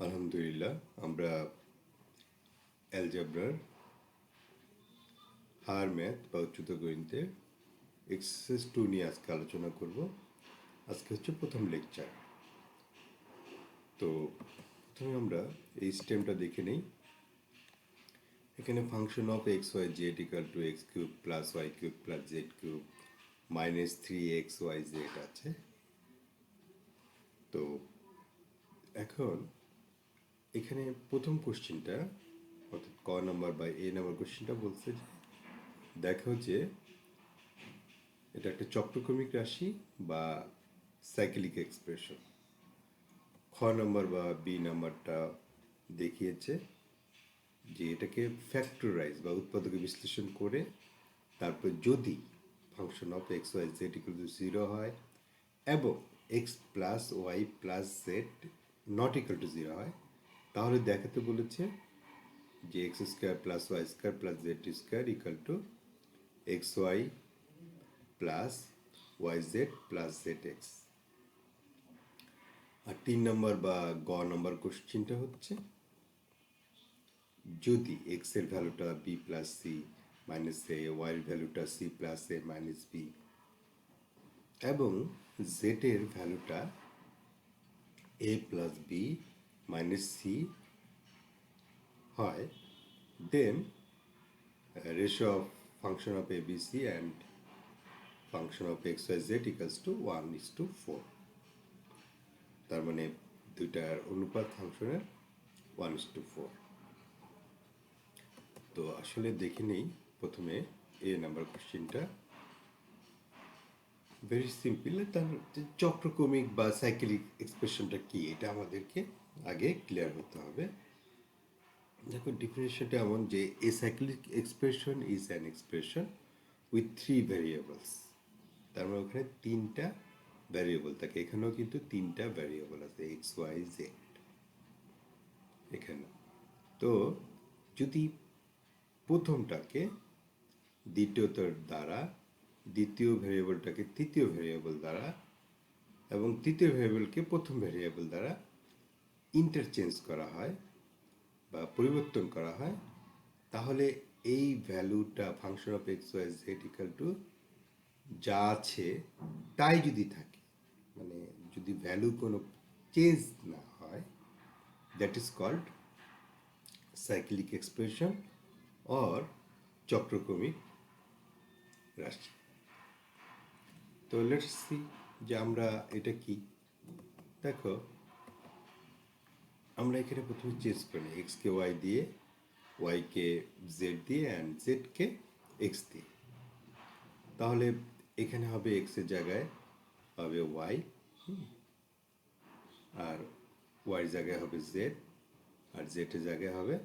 আলহামদুলিল্লাহ আমরা অ্যালজেব্রার higher math বা উচ্চতর গণিতের এক্সারসাইজ 2 নিয়ে আজকে আলোচনা করব। আজকে হচ্ছে প্রথম লেকচার। তো প্রথমে আমরা এই স্টেমটা দেখে নেই। এখানে function of x Y Z equal to x cube plus y cube plus z cube minus 3xyz আছে। তো এখন এখানে প্রথম কোশ্চেনটা অর্থাৎ ক নাম্বার বা এ নাম্বার কোশ্চেনটা বলছে যে দেখো যে এটা একটা চক্রক্রমিক রাশি বা সাইক্লিক এক্সপ্রেশন। খ নাম্বার বা বি নাম্বারটা দেখিয়েছে যে এটাকে ফ্যাক্টরাইজ বা উৎপাদকে বিশ্লেষণ করে তারপর যদি function of x Y Z equal to 0 হয় এবং X plus Y plus Z not equal to 0 হয় তাহলে দেখাতে বলেছে যে X square plus Y square plus Z square equal to X Y plus Y Z plus Z X. আর 3 নম্বর বা গ নম্বর কোশ্চেনটা হচ্ছে যদি এক্স এর ভ্যালুটা বি প্লাস সি মাইনাস এ, ওয়াই এর ভ্যালুটা সি প্লাস এ মাইনাস বি এবং জেড এর ভ্যালুটা A plus B minus C হয়, then ratio of function of A B C and function of x Y Z equals to 1:4। তার মানে দুইটার অনুপাত ফাংশনের 1:4। তো আসলে দেখে নেই প্রথমে এ নাম্বার কোশ্চেনটা ভেরি সিম্পল। তার চক্রক্রমিক বা সাইক্লিক এক্সপ্রেশনটা কি এটা আমাদেরকে আগে ক্লিয়ার হতে হবে। দেখো ডিফিনেশনটা এমন যে a cyclic expression is an expression with 3 variables. তার মানে ওখানে 3টা ভ্যারিয়েবল থাকে। এখানেও কিন্তু 3টা ভ্যারিয়েবল আছে এক্স ওয়াই জেড এখানে। তো যদি প্রথমটাকে দ্বিতীয়টার দ্বারা, দ্বিতীয় ভ্যারিয়েবলটাকে তৃতীয় ভ্যারিয়েবল দ্বারা এবং তৃতীয় ভ্যারিয়েবলকে প্রথম ভ্যারিয়েবল দ্বারা ইন্টারচেঞ্জ করা হয় বা পরিবর্তন করা হয়, তাহলে এই ভ্যালুটা function of x Y Z equal to যা আছে তাই যদি থাকে, মানে যদি ভ্যালু কোনো চেঞ্জ না হয়, that is called cyclic expression or চক্রক্রমিক রাশি। তো লেটস সি যে আমরা এটা কি। দেখো আমরা এখানে প্রথমে চেঞ্জ করি এক্সকে ওয়াই দিয়ে, ওয়াইকে জেড দিয়ে অ্যান্ড জেডকে এক্স দিয়ে। তাহলে এখানে হবে এক্সের জায়গায় হবে ওয়াই, আর ওয়াই জায়গায় হবে জেড, আর জেডের জায়গায় হবে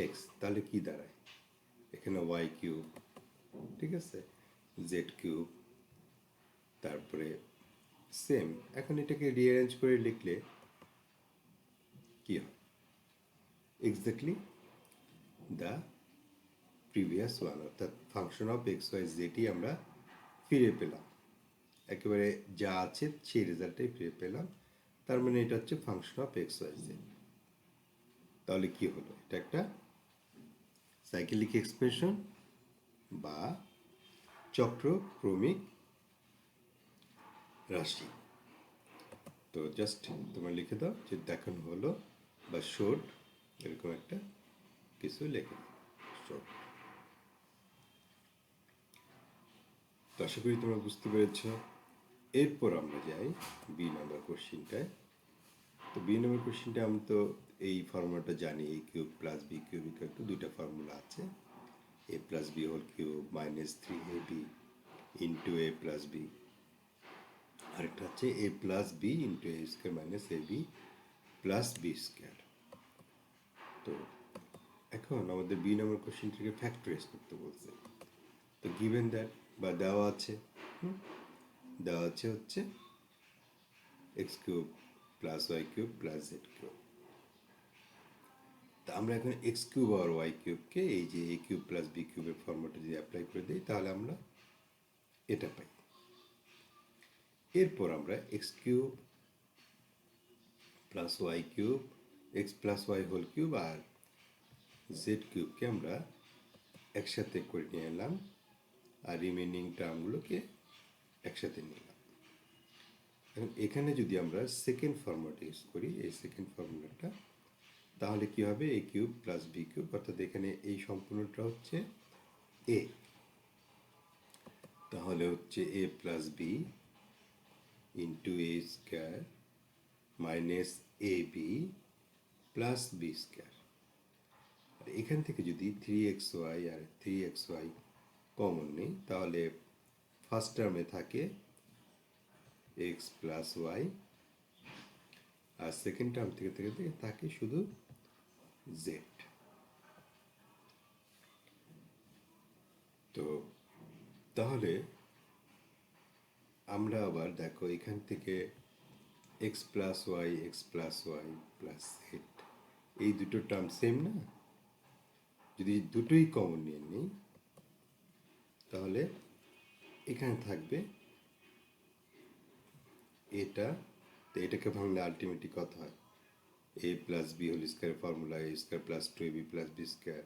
এক্স। তাহলে কি দাঁড়ায় এখানে ওয়াই কিউব, ঠিক আছে, জেড কিউব, তারপরে সেম। এখন এটাকে রিঅ্যারেঞ্জ করে লিখলে কি হয়, এক্স্যাক্টলি দ্য প্রিভিয়াস ওয়ান, অর্থাৎ ফাংশন অফ এক্স ওয়াই জেডই আমরা ফিরে পেলাম। একেবারে যা আছে সেই রেজাল্টটাই ফিরে পেলাম। তার মানে এটা হচ্ছে function of x Y z. তাহলে কি হলো, এটা একটা সাইক্লিক এক্সপ্রেশন বা চক্রক্রমিক রাশি। তো জাস্ট তোমরা লিখে দাও যে দেখানো হলো বা শোড, এরকম একটা কিছু লেখে দাও, শোড। তো আশা করি তোমরা বুঝতে পেরেছ। এরপর আমরা যাই বি নাম্বার কোশ্চিনটায়। তো বি নাম্বার কোশ্চিনটা আমি তো এই ফর্মুলাটা জানি, A cube plus B cube equal to দুইটা ফর্মুলা আছে, এ plus B whole cube minus 3ab into A plus B, আরেকটা হচ্ছে A plus B into A square minus A B plus B square. তো এখন আমাদের বি নাম্বার কোশ্চেনটাকে ফ্যাক্টরাইজ করতে বলছে। তো গিভেন দ্যাট বা দেওয়া আছে, দেওয়া আছে হচ্ছে x cube plus y cube plus z cube. তা আমরা এখন এক্স কিউব আর ওয়াই কিউবকে এই যে এ কিউব প্লাস বি কিউবের ফর্মুলাটা যদি অ্যাপ্লাই করে দিই তাহলে আমরা এটা পাই। এরপর আমরা x cube plus y cube x plus y whole cube আর জেড কিউবকে আমরা একসাথে করে নিয়ে এলাম, আর রিমেনিং টার্মগুলোকে একসাথে নিলাম। এখন এখানে যদি আমরা সেকেন্ড ফর্মুলাটা ইউজ করি, এই সেকেন্ড ফর্মুলাটা, তাহলে কি হবে? এ কিউব প্লাস বি কিউব, অর্থাৎ এখানে এই সম্পূর্ণটা হচ্ছে এ, তাহলে হচ্ছে A plus B into A square minus A B plus B square. আর এখান থেকে যদি 3xy আর 3xy কমন নেই, তাহলে ফার্স্ট টার্মে থাকে এক্স প্লাস ওয়াই, আর সেকেন্ড টার্ম থেকে থাকে শুধু জেড। তো তাহলে আমরা আবার দেখো এখান থেকে x plus Y plus z, এই দুটো টার্ম সেম না? যদি দুটোই কমন নিয়ে নিই, তাহলে এখানে থাকবে এটা, তো এটাকে ভাঙলে আলটিমেটলি কত হয়? A plus B whole square formula a square plus two a B plus B square,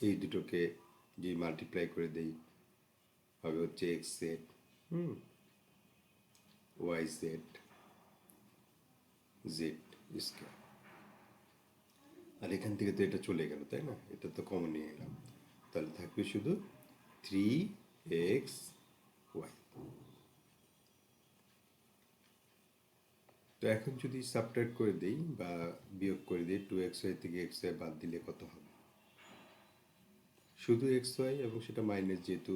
এই দুটোকে যে মাল্টিপ্লাই করে দেই হবে হচ্ছে x z y z z square. আর এখান থেকে তো এটা চলে গেল, তাই না? এটা তো কমন নিয়ে এলাম, তাহলে থাকবে শুধু 3xy। তো এখন যদি সাবট্রাক্ট করে দেই বা বিয়োগ করে দিই, 2xy থেকে xy বাদ দিলে কত হবে? শুধু xy, এবং সেটা মাইনাস, যেহেতু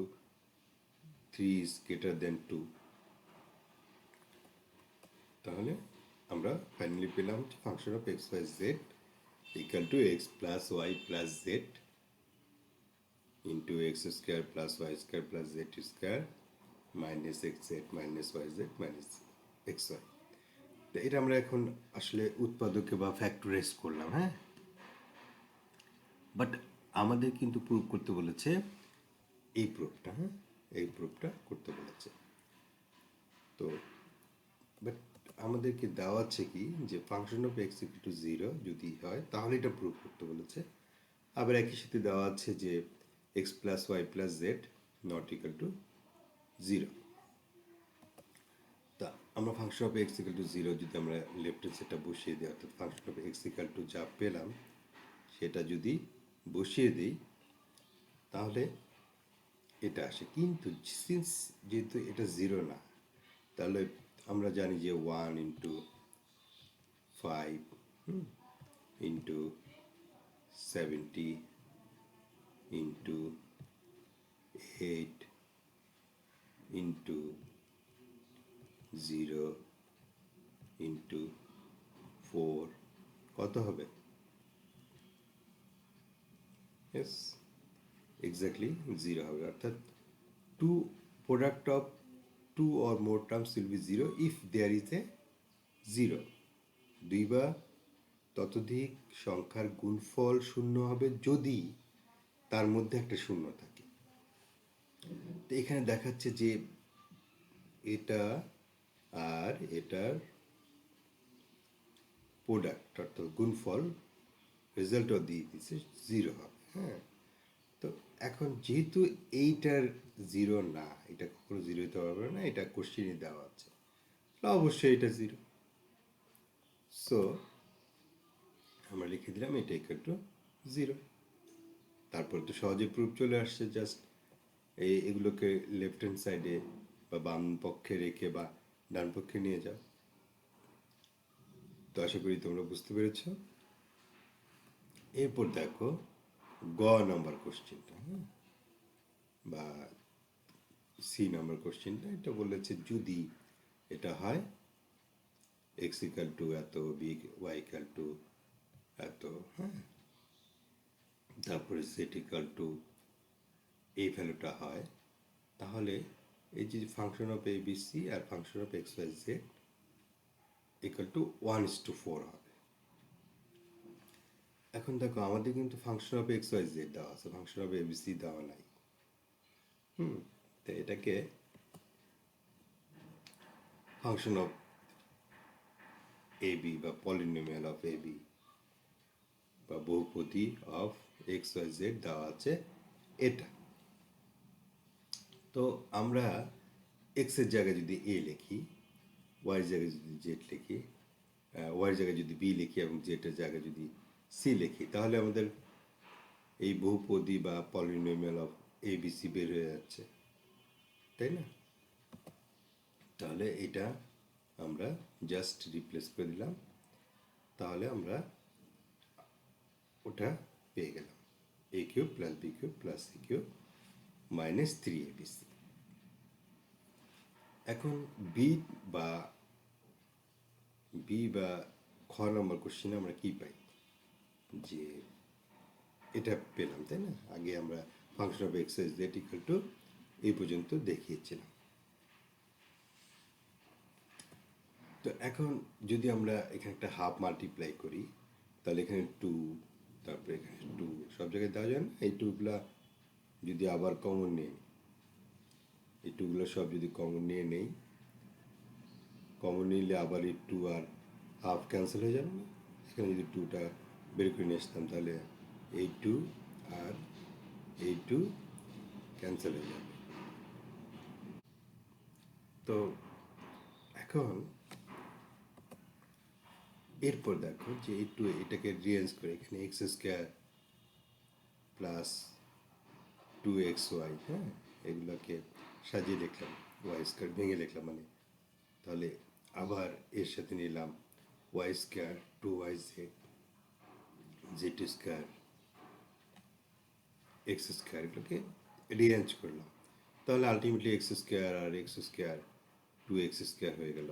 3 is greater than 2। তাহলে আমরা ফাইনালি পেলাম হচ্ছে function of x Y Z equal to x plus Y plus z into x square plus Y square plus Z square minus x z minus y z minus x y. তো এটা আমরা এখন আসলে উৎপাদকে বা factorise করলাম, হ্যাঁ। But আমাদের কিন্তু প্রুভ করতে বলেছে এই প্রুফটা, হ্যাঁ, এই প্রুফটা করতে বলেছে। তো বাট আমাদেরকে দেওয়া আছে কি, যে function of x equal to 0 যদি হয় তাহলে এটা প্রুভ করতে বলেছে। আবার একই সাথে দেওয়া আছে যে x plus Y plus Z not equal to 0। তা আমরা function of x equal to 0 যদি আমরা লেফট হ্যান্ড সাইডটা বসিয়ে দিই, অর্থাৎ function of x equal to যা পেলাম সেটা যদি বসিয়ে দিই, তাহলে এটা আসে। কিন্তু সিন্স যেহেতু এটা 0 না, তাহলে আমরা জানি যে 1 into 5 into 70 into 8 into 0 into 4 কত হবে? ইয়েস, এক্স্যাক্টলি 0 হবে। অর্থাৎ product of 2 or more terms will be 0 if there is a 0। দুই বা ততোধিক সংখ্যার গুণফল শূন্য হবে যদি তার মধ্যে একটা শূন্য থাকে। তো এখানে দেখাচ্ছে যে এটা আর এটার প্রোডাক্ট অর্থাৎ গুণফল রেজাল্টও দিয়ে দিচ্ছে 0 হবে, হ্যাঁ। তো এখন যেহেতু এইটার 0 না, এটা কখনো 0 হতে পারবে না, এটা কোশ্চেনে দেওয়া আছে, অবশ্যই এটা 0। সো আমরা লিখে দিলাম এটা ইকুয়াল টু 0। তারপর তো সহজে প্রুফ চলে আসছে, জাস্ট এগুলোকে লেফট হ্যান্ড সাইডে বা বাম পক্ষে রেখে বা ডান পক্ষে নিয়ে যাও। তো আশা করি তোমরা বুঝতে পেরেছ। এরপর দেখো গ নাম্বার কোশ্চেনটা, হ্যাঁ, বা সি নাম্বার কোশ্চেনটা। এটা বলেছে যদি এটা হয় এক্স ইকাল টু এত, বি ওয়াই ইকাল টু এত, হ্যাঁ, তারপরে জেড ইকাল টু এই ভ্যালুটা হয়, তাহলে এই যে function of A B c আর function of x Y z equal to 1:4 হবে। এখন দেখো আমাদের কিন্তু function of x Y z দেওয়া আছে, function of A B c দেওয়া নাই। তো এটাকে ফাংশন অফ এ বি বা পলিনোমিয়াল অফ এ বি বা বহুপদী অফ এক্স ওয়াই জেড দেওয়া আছে এটা। তো আমরা এক্সের জায়গায় যদি এ লিখি, ওয়াইয়ের জায়গায় যদি জেড লিখি, ওয়াইয়ের জায়গায় যদি বি লিখি এবং জেডের জায়গায় যদি সি লিখি, তাহলে আমাদের এই বহুপদী বা polynomial of A B c বের হয়ে যাচ্ছে, তাই না? তাহলে এটা আমরা জাস্ট রিপ্লেস করে দিলাম, তাহলে আমরা ওটা পেয়ে গেলাম a cube plus B cube plus c cube minus 3abc। এখন বি বা খ নম্বর কোশ্চেনে আমরা কি পাই, যে এটা পেলাম, তাই না? আগে আমরা function of x Z equal two এই পর্যন্ত দেখিয়েছিলাম। তো এখন যদি আমরা এখানে একটা হাফ মাল্টিপ্লাই করি, তাহলে এখানে 2, তারপরে এখানে 2 সব জায়গায় দেওয়া যায় না? এই 2গুলা যদি আবার কমন নিই, এই 2গুলো সব যদি কমন নিয়ে নেই, কমন নিলে আবার এই 2 আর হাফ ক্যান্সেল হয়ে যাবে না? এখানে যদি 2টা বের করে নিয়ে আসতাম, তাহলে এই 2 আর এই 2 ক্যান্সেল হয়ে যাবে। তো এখন এরপর দেখো যে এই 2 এটাকে রিঅ্যারেঞ্জ করে এখানে এক্স স্কোয়ার প্লাস 2xy, হ্যাঁ, এগুলোকে সাজিয়ে লিখলাম, ওয়াই স্কোয়ার ভেঙে লিখলাম, মানে তাহলে আবার এর সাথে নিলাম y square 2yz z square x square, এগুলোকে রিঅ্যারেঞ্জ করলাম, তাহলে আলটিমেটলি এক্স স্কোয়ার আর এক্স স্কোয়ার 2x স্কোয়ার হয়ে গেল,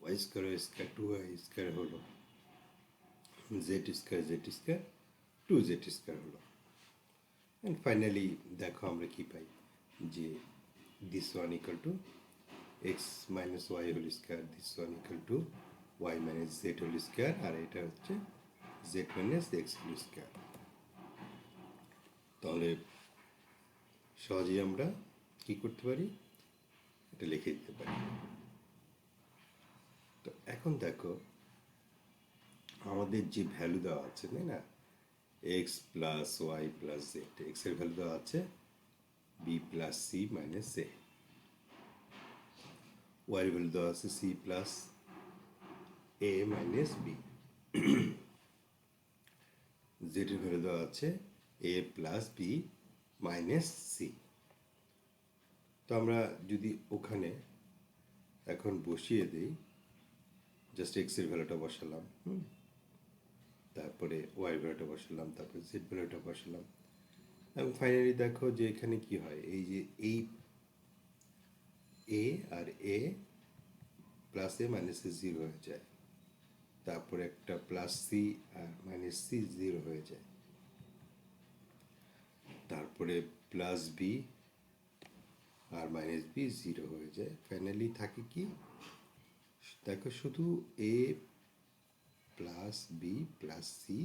y square square 2y square হলো, জেড স্কোয়ার 2z স্কোয়ার হলো। অ্যান্ড ফাইনালি দেখো আমরা কি পাই, যে this one equal to x minus y whole square, this one equal to y minus z whole square, আর এটা হচ্ছে z minus x whole square. তাহলে সহজেই আমরা কি করতে পারি, এটা লিখে দিতে পারি। তো এখন দেখো আমাদের যে ভ্যালু দেওয়া আছে, তাই না, x plus Y plus z, এক্সের ভ্যালু দেওয়া আছে বি প্লাস সি মাইনাস এ, ওয়াই ভ্যালু দেওয়া আছে সি প্লাস এ মাইনাস বি, জেডের ভ্যালু দেওয়া আছে এ প্লাস বি মাইনাস সি। তো আমরা যদি ওখানে এখন বসিয়ে দিই, জাস্ট এক্সের ভ্যালুটা বসালাম, তারপরে ওয়াই ভ্যালুটা বসালাম, তারপরে জেড ভ্যালুটা বসালাম, এবং ফাইনালি দেখো যে এখানে কি হয়, এই যে এই এ আর এ প্লাস এ মাইনাস এ 0 হয়ে যায়, তারপরে একটা প্লাস সি আর মাইনাস সি 0 হয়ে যায়, তারপরে প্লাস বি আর মাইনাস বি 0 হয়ে যায়, ফাইনালি থাকে কি, দেখো শুধু a plus b plus c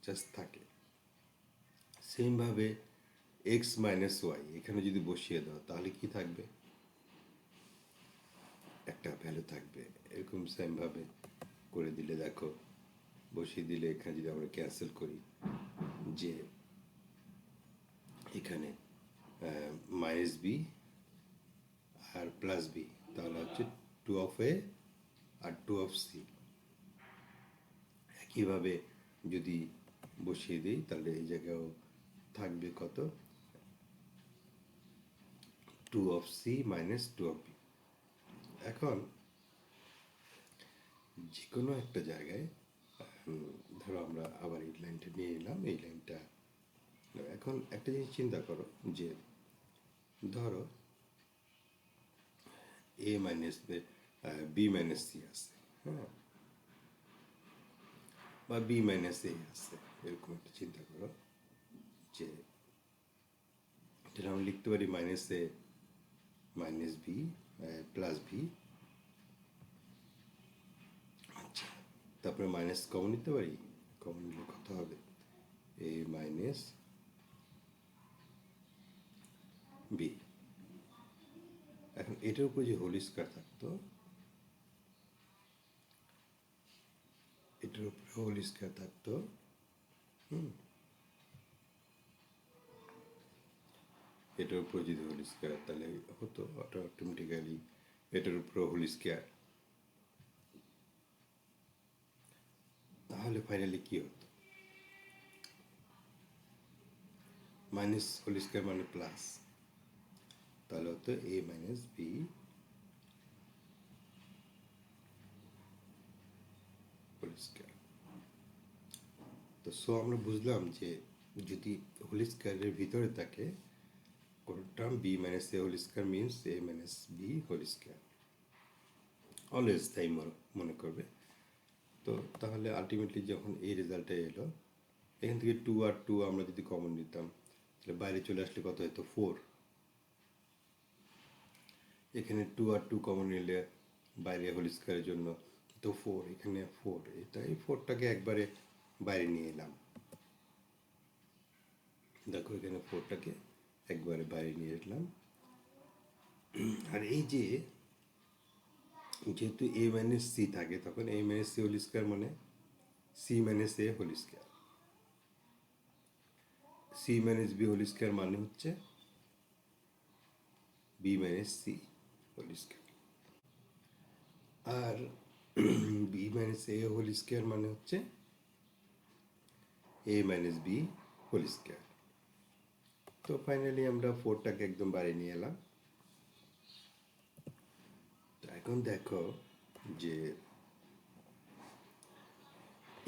just থাকে। সেমভাবে এক্স মাইনাস ওয়াই এখানে যদি বসিয়ে দাও, তাহলে কি থাকবে, একটা ভ্যালু থাকবে। এরকম সেমভাবে করে দিলে দেখো, বসিয়ে দিলে এখানে যদি আমরা ক্যান্সেল করি, যে এখানে মাইনাস বি আর প্লাস বি, তাহলে হচ্ছে 2 অফ এ আর 2 অফ সি। একইভাবে যদি বসিয়ে দিই, তাহলে এই জায়গায়ও থাকবে কত, 2 of c minus 2 of b. এখন যে কোনো একটা জায়গায় ধরো আমরা আবার এই লাইনটা নিয়ে এলাম, এই লাইনটা, এখন একটা জিনিস চিন্তা করো, যে ধরো এ মাইনাস বি মাইনাস সি আছে, হ্যাঁ, বা বি মাইনাস এ আছে, এরকম একটা চিন্তা করো, যে এটা আমরা লিখতে পারি মাইনাস এ মাইনাস বি প্লাস বি, আচ্ছা, তারপরে মাইনাস কমন নিতে পারি, কমন নিলে কত হবে, এ মাইনাস বি। এখন এটার উপর যে হোল স্কয়ার থাকতো, এটার উপরে হোল স্কোয়ার থাকতো, এটার উপরে যদি হোল স্কোয়ার তাহলে হতো অটোমেটিক্যালি এটার উপরে হোল স্কোয়ার। তাহলে ফাইনালি কি হতো? মাইনাস হোল স্কোয়ার মানে প্লাস, তাহলে হতো a minus b whole square. তো সো আমরা বুঝলাম যে যদি হোল স্কোয়ারের ভিতরে থাকে কোনো term b minus a whole square means a minus b whole square, always তাই মনে করবে। তো তাহলে আলটিমেটলি যখন এই রেজাল্টটা এলো, এখান থেকে 2 আর 2 আমরা যদি কমন নিতাম তাহলে বাইরে চলে আসলে কত হতো? 4। এখানে 2 আর 2 কমন নিলে বাইরে হোল স্কোয়ারের জন্য তো 4, এখানে 4, এই 4টাকে একবারে বাইরে নিয়ে এলাম। দেখো এখানে 4টাকে একবারে বাইরে নিয়ে এলাম। আর এই যে যেহেতু এ মাইনাস সি থাকে তখন a minus c whole square মানে c minus a whole square, c minus b whole square মানে হচ্ছে b minus c whole square, আর b minus a whole square মানে হচ্ছে a minus b whole square. তো finally আমরা 4টাকে একদম বাইরে নিয়ে এলাম। তো এখন দেখো যে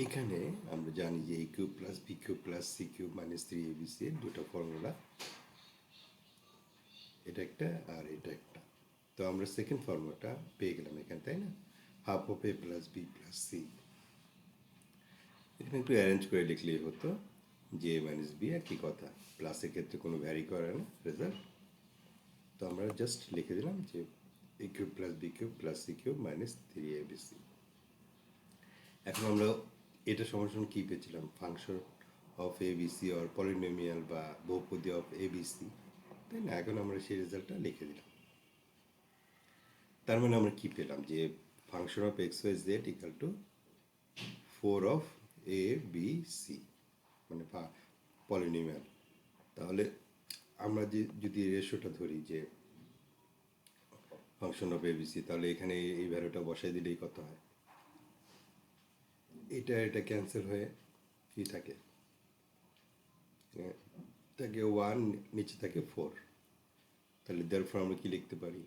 এখানে আমরা জানি যে a cube plus B cube plus c cube minus 3abc এর দুটো ফর্মুলা, এটা একটা আর এটা একটা। তো আমরা সেকেন্ড ফর্মুলাটা পেয়ে গেলাম এখানে, তাই না? Half of a plus b plus c. এখানে একটু অ্যারেঞ্জ করে লিখলেই হতো যে এ মাইনাস বি একই কথা, প্লাসের ক্ষেত্রে কোনো ভ্যারি করে না রেজাল্ট। তো আমরা জাস্ট লিখে দিলাম যে a cube plus B cube plus c cube minus 3abc। এখন আমরা এটা সমাধান কী পেয়েছিলাম? Function of abc or polynomial বা বহুপদী অফ এবিসি, তাই না? এখন আমরা সেই রেজাল্টটা লিখে দিলাম। তার মানে আমরা কী পেলাম? যে function of x Y z equal to 4 of A B c, মানে পলিনোমিয়াল। তাহলে আমরা যদি রেশিওটা ধরি যে ফাংশন অফ এবিসি, তাহলে এখানে এই ভ্যালুটা বসাই দিলেই কত হয়? এটা ক্যান্সেল হয়ে কি থাকে? থাকে 1, নিচে থাকে 4। তাহলে দেয়ারফর আমরা কি লিখতে পারি?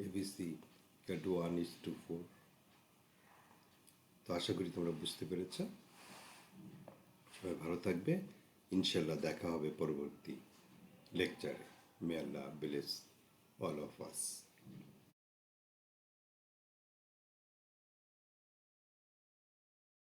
ABC equal to 1:4। তো আশা করি তোমরা বুঝতে পেরেছ। সবাই ভালো থাকবে, ইনশাল্লাহ দেখা হবে পরবর্তী লেকচারে। মে আল্লাহ ব্লেস অল অফ আস।